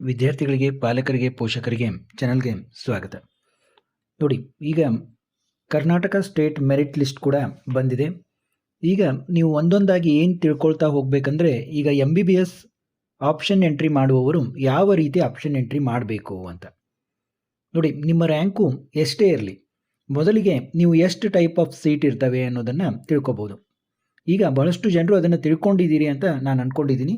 ವಿದ್ಯಾರ್ಥಿಗಳಿಗೆ, ಪಾಲಕರಿಗೆ, ಪೋಷಕರಿಗೆ ಚಾನಲ್ಗೆ ಸ್ವಾಗತ. ನೋಡಿ, ಈಗ ಕರ್ನಾಟಕ ಸ್ಟೇಟ್ ಮೆರಿಟ್ ಲಿಸ್ಟ್ ಕೂಡ ಬಂದಿದೆ. ಈಗ ನೀವು ಒಂದೊಂದಾಗಿ ಏನು ತಿಳ್ಕೊಳ್ತಾ ಹೋಗಬೇಕಂದ್ರೆ, ಈಗ MBBS ಆಪ್ಷನ್ ಎಂಟ್ರಿ ಮಾಡುವವರು ಯಾವ ರೀತಿ ಆಪ್ಷನ್ ಎಂಟ್ರಿ ಮಾಡಬೇಕು ಅಂತ ನೋಡಿ. ನಿಮ್ಮ ರ್ಯಾಂಕು ಎಷ್ಟೇ ಇರಲಿ, ಮೊದಲಿಗೆ ನೀವು ಎಷ್ಟು ಟೈಪ್ ಆಫ್ ಸೀಟ್ ಇರ್ತವೆ ಅನ್ನೋದನ್ನು ತಿಳ್ಕೊಬೋದು. ಈಗ ಬಹಳಷ್ಟು ಜನರು ಅದನ್ನು ತಿಳ್ಕೊಂಡಿದ್ದೀರಿ ಅಂತ ನಾನು ಅಂದ್ಕೊಂಡಿದ್ದೀನಿ.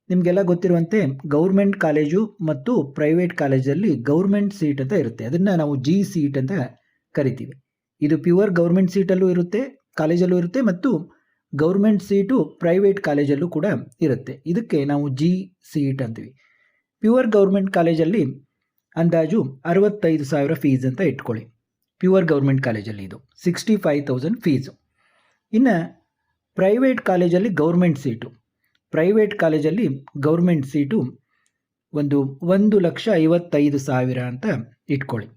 ನಿಮಗೆಲ್ಲ ಗೊತ್ತಿರುವಂತೆ ಗೌರ್ಮೆಂಟ್ ಕಾಲೇಜು ಮತ್ತು ಪ್ರೈವೇಟ್ ಕಾಲೇಜಲ್ಲಿ ಗೌರ್ಮೆಂಟ್ ಸೀಟ್ ಅಂತ ಇರುತ್ತೆ. ಅದನ್ನು ನಾವು G ಸೀಟ್ ಅಂತ ಕರಿತೀವಿ. ಇದು ಪ್ಯೂರ್ ಗೌರ್ಮೆಂಟ್ ಸೀಟಲ್ಲೂ ಇರುತ್ತೆ, ಕಾಲೇಜಲ್ಲೂ ಇರುತ್ತೆ, ಮತ್ತು ಗೌರ್ಮೆಂಟ್ ಸೀಟು ಪ್ರೈವೇಟ್ ಕಾಲೇಜಲ್ಲೂ ಕೂಡ ಇರುತ್ತೆ. ಇದಕ್ಕೆ ನಾವು G ಸೀಟ್ ಅಂತೀವಿ. ಪ್ಯೂರ್ ಗೌರ್ಮೆಂಟ್ ಕಾಲೇಜಲ್ಲಿ ಅಂದಾಜು 65,000 ಫೀಸ್ ಅಂತ ಇಟ್ಕೊಳ್ಳಿ. ಪ್ಯೂರ್ ಗೌರ್ಮೆಂಟ್ ಕಾಲೇಜಲ್ಲಿ ಇದು 65,000 ಫೀಸು. ಇನ್ನು ಪ್ರೈವೇಟ್ ಕಾಲೇಜಲ್ಲಿ ಗೌರ್ಮೆಂಟ್ ಸೀಟು, ಪ್ರೈವೇಟ್ ಕಾಲೇಜಲ್ಲಿ ಗೌರ್ಮೆಂಟ್ ಸೀಟು 1,55,000 ಅಂತ ಇಟ್ಕೊಳ್ಳಿ.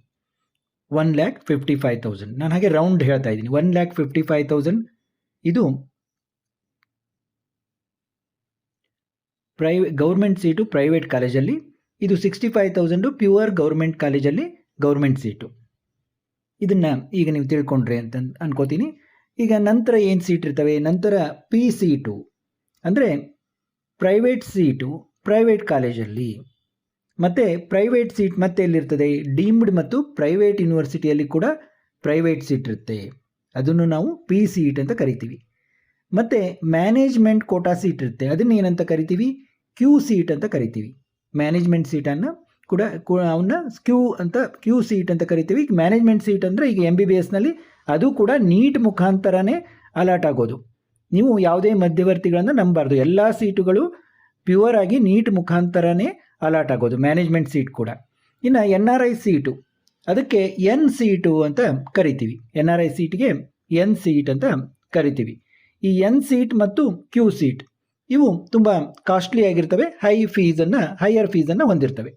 1,55,000. ನಾನು ಹಾಗೆ ರೌಂಡ್ ಹೇಳ್ತಾ ಇದ್ದೀನಿ. 1,55,000 ಇದು ಗೌರ್ಮೆಂಟ್ ಸೀಟು ಪ್ರೈವೇಟ್ ಕಾಲೇಜಲ್ಲಿ. ಇದು 65,000 ಪ್ಯೂರ್ ಗೌರ್ಮೆಂಟ್ ಕಾಲೇಜಲ್ಲಿ ಗೌರ್ಮೆಂಟ್ ಸೀಟು. ಇದನ್ನು ಈಗ ನೀವು ತಿಳ್ಕೊಂಡ್ರೆ ಅಂತ ಅನ್ಕೋತೀನಿ. ಈಗ ನಂತರ ಏನು ಸೀಟ್ ಇರ್ತವೆ? ನಂತರ P ಸೀಟು ಅಂದರೆ ಪ್ರೈವೇಟ್ ಸೀಟು ಪ್ರೈವೇಟ್ ಕಾಲೇಜಲ್ಲಿ. ಮತ್ತು ಪ್ರೈವೇಟ್ ಸೀಟ್ ಮತ್ತೆ ಎಲ್ಲಿರ್ತದೆ? ಡೀಮ್ಡ್ ಮತ್ತು ಪ್ರೈವೇಟ್ ಯೂನಿವರ್ಸಿಟಿಯಲ್ಲಿ ಕೂಡ ಪ್ರೈವೇಟ್ ಸೀಟ್ ಇರುತ್ತೆ. ಅದನ್ನು ನಾವು P ಸೀಟ್ ಅಂತ ಕರಿತೀವಿ. ಮತ್ತು ಮ್ಯಾನೇಜ್ಮೆಂಟ್ ಕೋಟಾ ಸೀಟ್ ಇರುತ್ತೆ. ಅದನ್ನು ಏನಂತ ಕರಿತೀವಿ? Q ಸೀಟ್ ಅಂತ ಕರಿತೀವಿ. ಮ್ಯಾನೇಜ್ಮೆಂಟ್ ಸೀಟನ್ನು ಕೂಡ ಅವನ್ನ Q ಸೀಟ್ ಅಂತ ಕರಿತೀವಿ. ಮ್ಯಾನೇಜ್ಮೆಂಟ್ ಸೀಟ್ ಅಂದರೆ ಈಗ MBBSನಲ್ಲಿ ಅದು ಕೂಡ ನೀಟ್ ಮುಖಾಂತರನೇ ಅಲಾಟ್ ಆಗೋದು. ನೀವು ಯಾವುದೇ ಮಧ್ಯವರ್ತಿಗಳನ್ನು ನಂಬಬಾರ್ದು. ಎಲ್ಲ ಸೀಟುಗಳು ಪ್ಯೂರ್ ಆಗಿ ನೀಟ್ ಮುಖಾಂತರನೇ ಅಲಾಟ್ ಆಗೋದು, ಮ್ಯಾನೇಜ್ಮೆಂಟ್ ಸೀಟ್ ಕೂಡ. ಇನ್ನು NRI ಸೀಟು, ಅದಕ್ಕೆ N ಸೀಟು ಅಂತ ಕರಿತೀವಿ. NRI ಸೀಟ್ಗೆ N ಸೀಟ್ ಅಂತ ಕರಿತೀವಿ. ಈ N ಸೀಟ್ ಮತ್ತು Q ಸೀಟ್ ಇವು ತುಂಬ ಕಾಸ್ಟ್ಲಿ ಆಗಿರ್ತವೆ, ಹೈಯರ್ ಫೀಸನ್ನು ಹೊಂದಿರ್ತವೆ.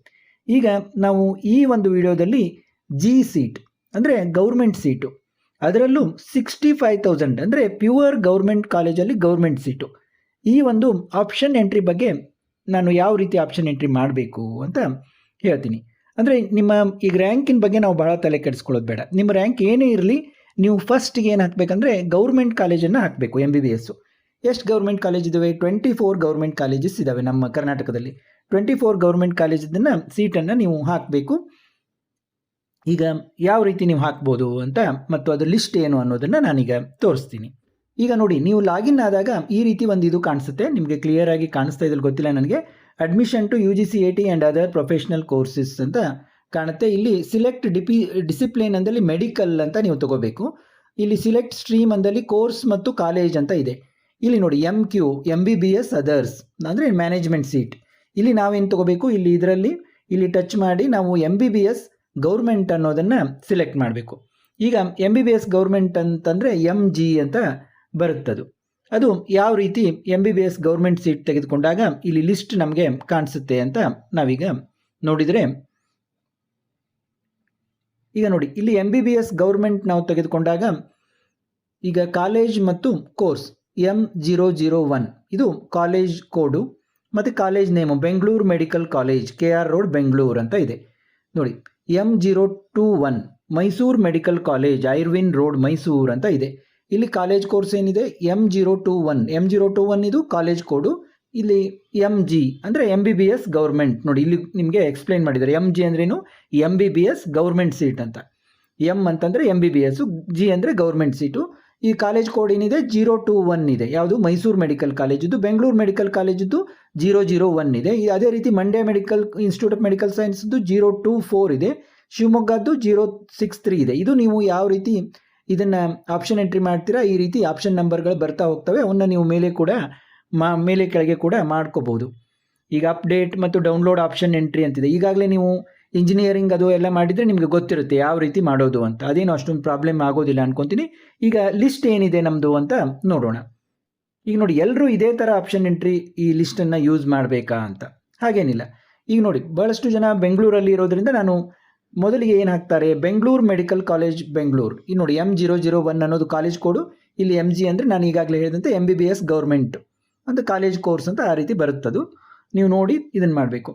ಈಗ ನಾವು ಈ ಒಂದು ವಿಡಿಯೋದಲ್ಲಿ G ಸೀಟ್ ಅಂದರೆ ಗೌರ್ಮೆಂಟ್ ಸೀಟು, ಅದರಲ್ಲೂ 65,000 ಅಂದರೆ ಪ್ಯೂರ್ ಗೌರ್ಮೆಂಟ್ ಕಾಲೇಜಲ್ಲಿ ಗೌರ್ಮೆಂಟ್ ಸೀಟು, ಈ ಒಂದು ಆಪ್ಷನ್ ಎಂಟ್ರಿ ಬಗ್ಗೆ ನಾನು ಯಾವ ರೀತಿ ಆಪ್ಷನ್ ಎಂಟ್ರಿ ಮಾಡಬೇಕು ಅಂತ ಹೇಳ್ತೀನಿ. ಅಂದರೆ ನಿಮ್ಮ ಈಗ ರ್ಯಾಂಕಿನ ಬಗ್ಗೆ ನಾವು ಭಾಳ ತಲೆ ಕೆಡಿಸ್ಕೊಳ್ಳೋದು ಬೇಡ. ನಿಮ್ಮ ರ್ಯಾಂಕ್ ಏನೇ ಇರಲಿ, ನೀವು ಫಸ್ಟ್ಗೆ ಏನು ಹಾಕಬೇಕಂದ್ರೆ ಗೌರ್ಮೆಂಟ್ ಕಾಲೇಜನ್ನು ಹಾಕಬೇಕು. MBBS ಎಷ್ಟು ಗೌರ್ಮೆಂಟ್ ಕಾಲೇಜ್ ಇದ್ದಾವೆ? 24 ಗೌರ್ಮೆಂಟ್ ಕಾಲೇಜಸ್ ಇದ್ದಾವೆ ನಮ್ಮ ಕರ್ನಾಟಕದಲ್ಲಿ. 24 ಗೌರ್ಮೆಂಟ್ ಕಾಲೇಜನ್ನು ಸೀಟನ್ನು ನೀವು ಹಾಕಬೇಕು. ಈಗ ಯಾವ ರೀತಿ ನೀವು ಹಾಕ್ಬೋದು ಅಂತ ಮತ್ತು ಅದರ ಲಿಸ್ಟ್ ಏನು ಅನ್ನೋದನ್ನು ನಾನೀಗ ತೋರಿಸ್ತೀನಿ. ಈಗ ನೋಡಿ, ನೀವು ಲಾಗಿನ್ ಆದಾಗ ಈ ರೀತಿ ಒಂದು ಇದು ಕಾಣಿಸುತ್ತೆ. ನಿಮಗೆ ಕ್ಲಿಯರ್ ಆಗಿ ಕಾಣಿಸ್ತಾ ಇದ್ದಲ್ಲಿ ಗೊತ್ತಿಲ್ಲ ನನಗೆ. Admission to UGC AT and other professional courses ಅಂತ ಕಾಣುತ್ತೆ. ಇಲ್ಲಿ ಸಿಲೆಕ್ಟ್ ಡಿಸಿಪ್ಲಿನ್ ಅಂದಲ್ಲಿ ಮೆಡಿಕಲ್ ಅಂತ ನೀವು ತಗೋಬೇಕು. ಇಲ್ಲಿ ಸಿಲೆಕ್ಟ್ ಸ್ಟ್ರೀಮ್ ಅಂದಲ್ಲಿ ಕೋರ್ಸ್ ಮತ್ತು ಕಾಲೇಜ್ ಅಂತ ಇದೆ. ಇಲ್ಲಿ ನೋಡಿ MQ MBBS ಅದರ್ಸ್ ಅಂದರೆ ಮ್ಯಾನೇಜ್ಮೆಂಟ್ ಸೀಟ್. ಇಲ್ಲಿ ನಾವೇನು ತಗೋಬೇಕು? ಇಲ್ಲಿ ಟಚ್ ಮಾಡಿ ನಾವು MBBS ಗೌರ್ಮೆಂಟ್ ಅನ್ನೋದನ್ನು ಸಿಲೆಕ್ಟ್ ಮಾಡಬೇಕು. ಈಗ MBBS ಗೌರ್ಮೆಂಟ್ ಅಂತಂದರೆ MG ಅಂತ ಬರುತ್ತದು. ಅದು ಯಾವ ರೀತಿ MBBS ಗೌರ್ಮೆಂಟ್ ಸೀಟ್ ತೆಗೆದುಕೊಂಡಾಗ ಇಲ್ಲಿ ಲಿಸ್ಟ್ ನಮಗೆ ಕಾಣಿಸುತ್ತೆ ಅಂತ ನಾವೀಗ ನೋಡಿದರೆ, ಈಗ ನೋಡಿ ಇಲ್ಲಿ MBBS ಗೌರ್ಮೆಂಟ್ ನಾವು ತೆಗೆದುಕೊಂಡಾಗ ಈಗ ಕಾಲೇಜ್ ಮತ್ತು ಕೋರ್ಸ್ M001 ಇದು ಕಾಲೇಜ್ ಕೋಡು ಮತ್ತು college name Bengaluru medical college, KR road Bengaluru ಅಂತ ಇದೆ. ನೋಡಿ M021 Mysuru medical college, Irwin road Mysuru ಅಂತ ಇದೆ. ಇಲ್ಲಿ ಕಾಲೇಜ್ ಕೋರ್ಸ್ ಏನಿದೆ? M021 ಇದು ಕಾಲೇಜ್ ಕೋಡು. ಇಲ್ಲಿ MG ಅಂದರೆ MBBS ಗೌರ್ಮೆಂಟ್. ನೋಡಿ ಇಲ್ಲಿ ನಿಮಗೆ ಎಕ್ಸ್ಪ್ಲೈನ್ ಮಾಡಿದ್ದಾರೆ. MG ಅಂದ್ರೇನು? MBBS ಗೌರ್ಮೆಂಟ್ ಸೀಟ್ ಅಂತ. M ಅಂತಂದರೆ MBBS, G ಅಂದರೆ ಗೌರ್ಮೆಂಟ್ ಸೀಟು. ಈ ಕಾಲೇಜ್ ಕೋಡ್ ಏನಿದೆ? 021 ಇದೆ. ಯಾವುದು? ಮೈಸೂರು ಮೆಡಿಕಲ್ ಕಾಲೇಜಿದ್ದು. ಬೆಂಗಳೂರು ಮೆಡಿಕಲ್ ಕಾಲೇಜಿದ್ದು 001 ಇದೆ. ಅದೇ ರೀತಿ ಮಂಡ್ಯ ಇನ್ಸ್ಟಿಟ್ಯೂಟ್ ಆಫ್ ಮೆಡಿಕಲ್ ಸೈನ್ಸ್ದು 024 ಇದೆ. ಶಿವಮೊಗ್ಗದ್ದು 063 ಇದೆ. ಇದು ನೀವು ಯಾವ ರೀತಿ ಇದನ್ನು ಆಪ್ಷನ್ ಎಂಟ್ರಿ ಮಾಡ್ತೀರಾ, ಈ ರೀತಿ ಆಪ್ಷನ್ ನಂಬರ್ಗಳು ಬರ್ತಾ ಹೋಗ್ತವೆ. ಅವನ್ನ ನೀವು ಮೇಲೆ ಕೆಳಗೆ ಕೂಡ ಮಾಡ್ಕೋಬಹುದು. ಈಗ ಅಪ್ಡೇಟ್ ಮತ್ತು ಡೌನ್ಲೋಡ್ ಆಪ್ಷನ್ ಎಂಟ್ರಿ ಅಂತಿದೆ. ಈಗಾಗಲೇ ನೀವು ಇಂಜಿನಿಯರಿಂಗ್ ಅದು ಎಲ್ಲ ಮಾಡಿದರೆ ನಿಮಗೆ ಗೊತ್ತಿರುತ್ತೆ ಯಾವ ರೀತಿ ಮಾಡೋದು ಅಂತ. ಅದೇನು ಅಷ್ಟೊಂದು ಪ್ರಾಬ್ಲಮ್ ಆಗೋದಿಲ್ಲ ಅನ್ಕೊತೀನಿ. ಈಗ ಲಿಸ್ಟ್ ಏನಿದೆ ನಮ್ಮದು ಅಂತ ನೋಡೋಣ. ಈಗ ನೋಡಿ, ಎಲ್ಲರೂ ಇದೇ ಥರ ಆಪ್ಷನ್ ಎಂಟ್ರಿ ಈ ಲಿಸ್ಟನ್ನು ಯೂಸ್ ಮಾಡಬೇಕಾ ಅಂತ ಹಾಗೇನಿಲ್ಲ. ಈಗ ನೋಡಿ, ಭಾಳಷ್ಟು ಜನ ಬೆಂಗಳೂರಲ್ಲಿ ಇರೋದ್ರಿಂದ ನಾನು ಮೊದಲಿಗೆ ಏನು ಹಾಕ್ತಾರೆ? Bengaluru medical college Bengaluru. ಈ ನೋಡಿ M001 ಅನ್ನೋದು ಕಾಲೇಜ್ ಕೋಡು. ಇಲ್ಲಿ MG ಅಂದರೆ ನಾನು ಈಗಾಗಲೇ ಹೇಳಿದಂತೆ MBBS ಗೌರ್ಮೆಂಟ್ ಅಂತ ಕಾಲೇಜ್ ಕೋರ್ಸ್ ಅಂತ ಆ ರೀತಿ ಬರುತ್ತದು. ನೀವು ನೋಡಿ ಇದನ್ನು ಮಾಡಬೇಕು.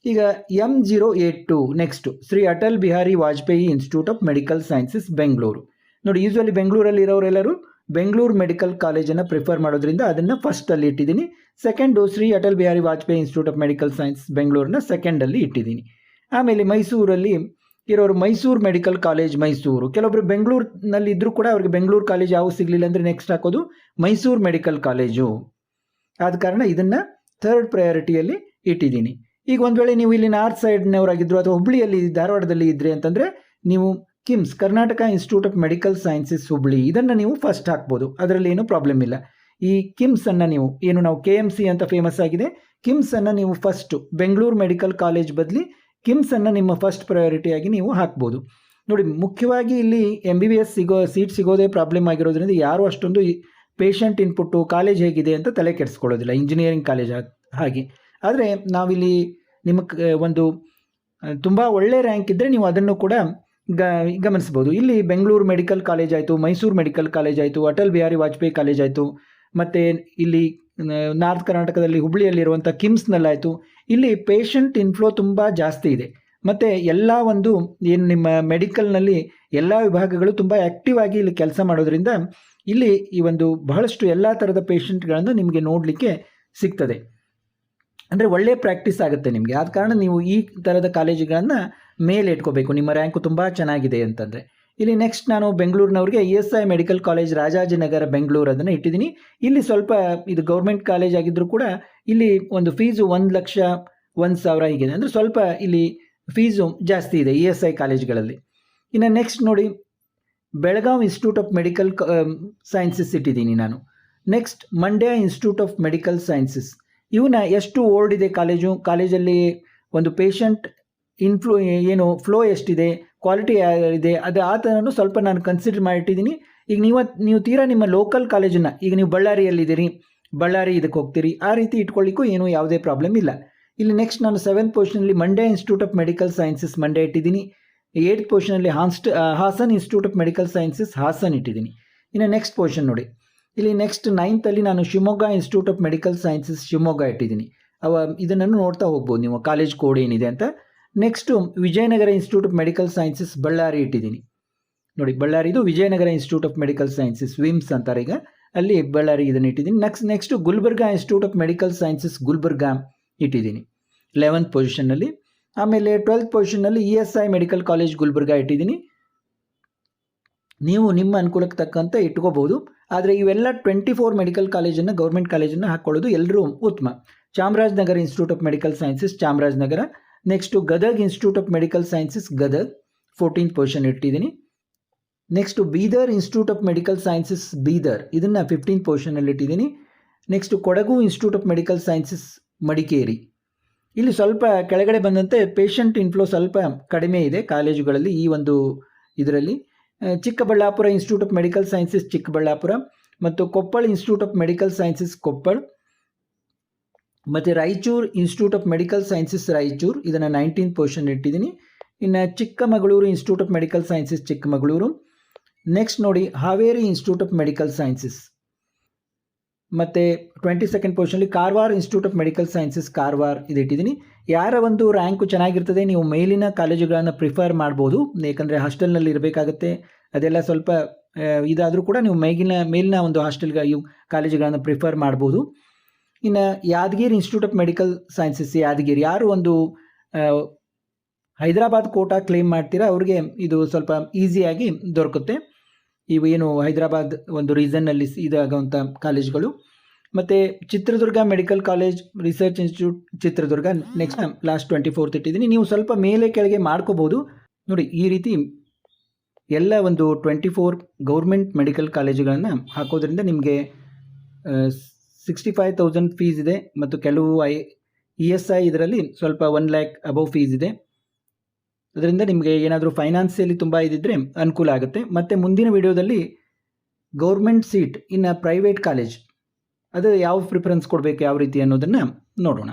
ಈಗ M082 next Shri Atal Bihari Vajpayee institute of medical sciences Bengaluru. ನೋಡಿ, ಯೂಶ್ವಲಿ ಬೆಂಗಳೂರಲ್ಲಿ ಇರೋರೆಲ್ಲರೂ ಬೆಂಗಳೂರು ಮೆಡಿಕಲ್ ಕಾಲೇಜನ್ನು ಪ್ರಿಫರ್ ಮಾಡೋದ್ರಿಂದ ಅದನ್ನು ಫಸ್ಟಲ್ಲಿ ಇಟ್ಟಿದ್ದೀನಿ. Second Shri Atal Bihari Vajpayee institute of medical science ಬೆಂಗಳೂರನ್ನ ಸೆಕೆಂಡಲ್ಲಿ ಇಟ್ಟಿದ್ದೀನಿ. ಆಮೇಲೆ ಮೈಸೂರಲ್ಲಿ ಇರೋರು ಮೈಸೂರು ಮೆಡಿಕಲ್ ಕಾಲೇಜ್ ಮೈಸೂರು. ಕೆಲವೊಬ್ಬರು ಬೆಂಗಳೂರಿನಲ್ಲಿ ಇದ್ದರೂ ಕೂಡ ಅವ್ರಿಗೆ ಬೆಂಗಳೂರು ಕಾಲೇಜ್ ಯಾವ ಸಿಗಲಿಲ್ಲ ಅಂದರೆ ನೆಕ್ಸ್ಟ್ ಹಾಕೋದು ಮೈಸೂರು ಮೆಡಿಕಲ್ ಕಾಲೇಜು. ಆದ ಕಾರಣ ಇದನ್ನು ಥರ್ಡ್ ಪ್ರಯಾರಿಟಿಯಲ್ಲಿ ಇಟ್ಟಿದ್ದೀನಿ. ಈಗ ಒಂದು ವೇಳೆ ನೀವು ಇಲ್ಲಿ ನಾರ್ತ್ ಸೈಡ್ನವರಾಗಿದ್ದರು ಅಥವಾ ಹುಬ್ಳಿಯಲ್ಲಿ ಧಾರವಾಡದಲ್ಲಿ ಇದ್ದರೆ ಅಂತಂದರೆ ನೀವು KIMS Karnataka institute of medical sciences Hubli ಇದನ್ನು ನೀವು ಫಸ್ಟ್ ಹಾಕ್ಬೋದು, ಅದರಲ್ಲಿ ಏನೂ ಪ್ರಾಬ್ಲಮ್ ಇಲ್ಲ. ಈ ಕಿಮ್ಸನ್ನು ನೀವು ಏನು ನಾವು KMC ಅಂತ ಫೇಮಸ್ ಆಗಿದೆ, ಕಿಮ್ಸನ್ನು ನೀವು ಫಸ್ಟು ಬೆಂಗಳೂರು ಮೆಡಿಕಲ್ ಕಾಲೇಜ್ ಬದಲಿ ಕಿಮ್ಸನ್ನು ನಿಮ್ಮ ಫಸ್ಟ್ ಪ್ರಯಾರಿಟಿಯಾಗಿ ನೀವು ಹಾಕ್ಬೋದು. ನೋಡಿ, ಮುಖ್ಯವಾಗಿ ಇಲ್ಲಿ MBBS ಸೀಟ್ ಸಿಗೋದೇ ಪ್ರಾಬ್ಲಮ್ ಆಗಿರೋದ್ರಿಂದ ಯಾರೂ ಅಷ್ಟೊಂದು ಪೇಷಂಟ್ ಇನ್ಪುಟ್ಟು ಕಾಲೇಜ್ ಹೇಗಿದೆ ಅಂತ ತಲೆ ಕೆಡಿಸ್ಕೊಳ್ಳೋದಿಲ್ಲ, ಇಂಜಿನಿಯರಿಂಗ್ ಕಾಲೇಜ್ ಹಾಗೆ. ಆದರೆ ನಾವಿಲ್ಲಿ ನಿಮಗೆ ಒಂದು ತುಂಬ ಒಳ್ಳೆ ರ್ಯಾಂಕ್ ಇದ್ದರೆ ನೀವು ಅದನ್ನು ಕೂಡ ಗಮನಿಸ್ಬೋದು. ಇಲ್ಲಿ ಬೆಂಗಳೂರು ಮೆಡಿಕಲ್ ಕಾಲೇಜ್ ಆಯಿತು, ಮೈಸೂರು ಮೆಡಿಕಲ್ ಕಾಲೇಜ್ ಆಯಿತು, ಅಟಲ್ ಬಿಹಾರಿ ವಾಜಪೇಯಿ ಕಾಲೇಜ್ ಆಯಿತು, ಮತ್ತು ಇಲ್ಲಿ ನಾರ್ತ್ ಕರ್ನಾಟಕದಲ್ಲಿ ಹುಬ್ಳಿಯಲ್ಲಿರುವಂಥ ಕಿಮ್ಸ್ನಲ್ಲಾಯಿತು. ಇಲ್ಲಿ ಪೇಷಂಟ್ ಇನ್ಫ್ಲೋ ತುಂಬ ಜಾಸ್ತಿ ಇದೆ. ಮತ್ತು ಎಲ್ಲ ಒಂದು ಏನು ನಿಮ್ಮ ಮೆಡಿಕಲ್ನಲ್ಲಿ ಎಲ್ಲ ವಿಭಾಗಗಳು ತುಂಬ ಆ್ಯಕ್ಟಿವ್ ಆಗಿ ಇಲ್ಲಿ ಕೆಲಸ ಮಾಡೋದ್ರಿಂದ ಇಲ್ಲಿ ಈ ಒಂದು ಬಹಳಷ್ಟು ಎಲ್ಲ ಥರದ ಪೇಷಂಟ್ಗಳನ್ನು ನಿಮಗೆ ನೋಡಲಿಕ್ಕೆ ಸಿಗ್ತದೆ. ಅಂದರೆ ಒಳ್ಳೆಯ ಪ್ರಾಕ್ಟೀಸ್ ಆಗುತ್ತೆ ನಿಮಗೆ. ಆದ ಕಾರಣ ನೀವು ಈ ಥರದ ಕಾಲೇಜುಗಳನ್ನು ಮೇಲೆ ಇಟ್ಕೋಬೇಕು, ನಿಮ್ಮ ರ್ಯಾಂಕು ತುಂಬ ಚೆನ್ನಾಗಿದೆ ಅಂತಂದರೆ. ಇಲ್ಲಿ ನೆಕ್ಸ್ಟ್ ನಾನು ಬೆಂಗಳೂರಿನವ್ರಿಗೆ ESI medical college Rajajinagar Bengaluru ಅದನ್ನು ಇಟ್ಟಿದ್ದೀನಿ. ಇಲ್ಲಿ ಸ್ವಲ್ಪ ಇದು ಗೌರ್ಮೆಂಟ್ ಕಾಲೇಜ್ ಆಗಿದ್ದರೂ ಕೂಡ ಇಲ್ಲಿ ಒಂದು ಫೀಸು 1,01,000 ಹೀಗಿದೆ, ಅಂದರೆ ಸ್ವಲ್ಪ ಇಲ್ಲಿ ಫೀಸು ಜಾಸ್ತಿ ಇದೆ ESI ಕಾಲೇಜ್ಗಳಲ್ಲಿ. ಇನ್ನು ನೆಕ್ಸ್ಟ್ ನೋಡಿ, Belagavi institute of medical sciences ಇಟ್ಟಿದ್ದೀನಿ ನಾನು. Next Mandya institute of medical sciences. ಇವನ್ನ ಎಷ್ಟು ಓಲ್ಡ್ ಇದೆ ಕಾಲೇಜಲ್ಲಿ ಒಂದು ಪೇಷಂಟ್ ಫ್ಲೋ ಎಷ್ಟಿದೆ, ಕ್ವಾಲಿಟಿ ಇದೆ, ಅದು ಆ ಥರನೂ ಸ್ವಲ್ಪ ನಾನು ಕನ್ಸಿಡರ್ ಮಾಡಿಟ್ಟಿದ್ದೀನಿ. ಈಗ ನೀವು ತೀರಾ ನಿಮ್ಮ ಲೋಕಲ್ ಕಾಲೇಜನ್ನು, ಈಗ ನೀವು ಬಳ್ಳಾರಿಯಲ್ಲಿದ್ದೀರಿ, ಬಳ್ಳಾರಿ ಇದಕ್ಕೆ ಹೋಗ್ತೀರಿ, ಆ ರೀತಿ ಇಟ್ಕೊಳ್ಳಿಕ್ಕೂ ಏನೂ ಯಾವುದೇ ಪ್ರಾಬ್ಲಮ್ ಇಲ್ಲ. ಇಲ್ಲಿ ನೆಕ್ಸ್ಟ್ ನಾನು 7th ಪೊಸಿಷನಲ್ಲಿ Mandya institute of medical sciences Mandya ಇಟ್ಟಿದ್ದೀನಿ. 8th ಪೊಸಿಷನಲ್ಲಿ Hassan institute of medical sciences Hassan ಇಟ್ಟಿದ್ದೀನಿ. ಇನ್ನು ನೆಕ್ಸ್ಟ್ ಪೊಸಿಷನ್ ನೋಡಿ, ಇಲ್ಲಿ ನೆಕ್ಸ್ಟ್ 9th ಅಲ್ಲಿ ನಾನು Shivamogga institute of medical sciences Shivamogga ಇಟ್ಟಿದ್ದೀನಿ. ಇದನ್ನು ನೋಡ್ತಾ ಹೋಗ್ಬೋದು ನೀವು ಕಾಲೇಜ್ ಕೋಡ್ ಏನಿದೆ ಅಂತ. Next Vijayanagara institute of medical sciences Ballari ಇಟ್ಟಿದ್ದೀನಿ. ನೋಡಿ, ಬಳ್ಳಾರಿದು Vijayanagara institute of medical sciences VIMS ಅಂತಾರೆ ಈಗ, ಅಲ್ಲಿ ಬಳ್ಳಾರಿ ಇದನ್ನು ಇಟ್ಟಿದ್ದೀನಿ. Next Gulbarga institute of medical sciences Gulbarga ಇಟ್ಟಿದ್ದೀನಿ 11th ಪೊಸಿಷನ್ನಲ್ಲಿ. ಆಮೇಲೆ 12th ಪೊಸಿಷನ್ನಲ್ಲಿ ESI ಮೆಡಿಕಲ್ ಕಾಲೇಜ್ ಗುಲ್ಬರ್ಗಾ ಇಟ್ಟಿದ್ದೀನಿ. ನೀವು ನಿಮ್ಮ ಅನುಕೂಲಕ್ಕೆ ತಕ್ಕಂತೆ ಇಟ್ಕೋಬೋದು. ಆದರೆ ಇವೆಲ್ಲ 24 ಮೆಡಿಕಲ್ ಕಾಲೇಜನ್ನು ಗೌರ್ಮೆಂಟ್ ಕಾಲೇಜನ್ನು ಹಾಕ್ಕೊಳ್ಳೋದು ಎಲ್ಲರೂ ಉತ್ತಮ. Chamarajanagar institute of medical sciences Chamarajanagar. Next Gadag institute of medical sciences Gadag 14th position ಇಟ್ಟಿದ್ದೀನಿ. Next Bidar institute of medical sciences Bidar, ಇದನ್ನು 15th ಪೊಸಿಷನಲ್ಲಿ ಇಟ್ಟಿದ್ದೀನಿ. Next Kodagu institute of medical sciences Madikeri. ಇಲ್ಲಿ ಸ್ವಲ್ಪ ಕೆಳಗಡೆ ಬಂದಂತೆ ಪೇಷಂಟ್ ಇನ್ಫ್ಲೋ ಸ್ವಲ್ಪ ಕಡಿಮೆ ಇದೆ ಕಾಲೇಜುಗಳಲ್ಲಿ ಈ ಒಂದು ಇದರಲ್ಲಿ. Chikkaballapur institute of medical sciences Chikkaballapur, ಮತ್ತು Koppal institute of medical sciences Koppal, ಮತ್ತು Raichur institute of medical sciences Raichur, ಇದನ್ನು 19th ಪೊಸಿಷನ್ ಇಟ್ಟಿದ್ದೀನಿ. ಇನ್ನು Chikkamagaluru institute of medical sciences Chikkamagaluru. Next ನೋಡಿ, Haveri institute of medical sciences, ಮತ್ತು 22nd ಪೊಸಿಷನಲ್ಲಿ Karwar institute of medical sciences Karwar ಇದು ಇಟ್ಟಿದ್ದೀನಿ. ಯಾರ ಒಂದು ರ್ಯಾಂಕು ಚೆನ್ನಾಗಿರ್ತದೆ ನೀವು ಮೇಲಿನ ಕಾಲೇಜುಗಳನ್ನು ಪ್ರಿಫರ್ ಮಾಡ್ಬೋದು, ಏಕೆಂದರೆ ಹಾಸ್ಟೆಲ್ನಲ್ಲಿ ಇರಬೇಕಾಗತ್ತೆ, ಅದೆಲ್ಲ ಸ್ವಲ್ಪ ಇದಾದರೂ ಕೂಡ ನೀವು ಮೇಲಿನ ಒಂದು ಕಾಲೇಜುಗಳನ್ನು ಪ್ರಿಫರ್ ಮಾಡ್ಬೋದು. ಇನ್ನು Yadgiri Institute of medical Sciences Yadgiri, ಯಾರು ಒಂದು ಹೈದರಾಬಾದ್ ಕೋಟಾ ಕ್ಲೇಮ್ ಮಾಡ್ತೀರಾ ಅವ್ರಿಗೆ ಇದು ಸ್ವಲ್ಪ ಈಸಿಯಾಗಿ ದೊರಕುತ್ತೆ. ಇವು ಏನು ಹೈದರಾಬಾದ್ ಒಂದು ರೀಸನ್ನಲ್ಲಿ ಇದಾಗುವಂಥ ಕಾಲೇಜ್ಗಳು. ಮತ್ತು Chitradurga medical college research institute Chitradurga next last 24th ಇಟ್ಟಿದ್ದೀನಿ. ನೀವು ಸ್ವಲ್ಪ ಮೇಲೆ ಕೆಳಗೆ ಮಾಡ್ಕೋಬೋದು. ನೋಡಿ, ಈ ರೀತಿ ಎಲ್ಲ ಒಂದು 24 ಗೌರ್ಮೆಂಟ್ ಮೆಡಿಕಲ್ ಕಾಲೇಜುಗಳನ್ನು ಹಾಕೋದ್ರಿಂದ ನಿಮಗೆ 65,000 ಫೀಸ್ ಇದೆ, ಮತ್ತು ಕೆಲವು ESI ಇದರಲ್ಲಿ ಸ್ವಲ್ಪ 1 lakh ಅಬೌವ್ ಫೀಸ್ ಇದೆ. ಅದರಿಂದ ನಿಮಗೆ ಏನಾದರೂ ಫೈನಾನ್ಸಿಯಲಿ ತುಂಬ ಇದ್ದಿದ್ದರೆ ಅನುಕೂಲ ಆಗುತ್ತೆ. ಮತ್ತು ಮುಂದಿನ ವಿಡಿಯೋದಲ್ಲಿ ಗೌರ್ಮೆಂಟ್ ಸೀಟ್ ಇನ್ನು ಪ್ರೈವೇಟ್ ಕಾಲೇಜ್ ಅದು ಯಾವ ಪ್ರಿಫರೆನ್ಸ್ ಕೊಡಬೇಕು ಯಾವ ರೀತಿ ಅನ್ನೋದನ್ನು ನೋಡೋಣ.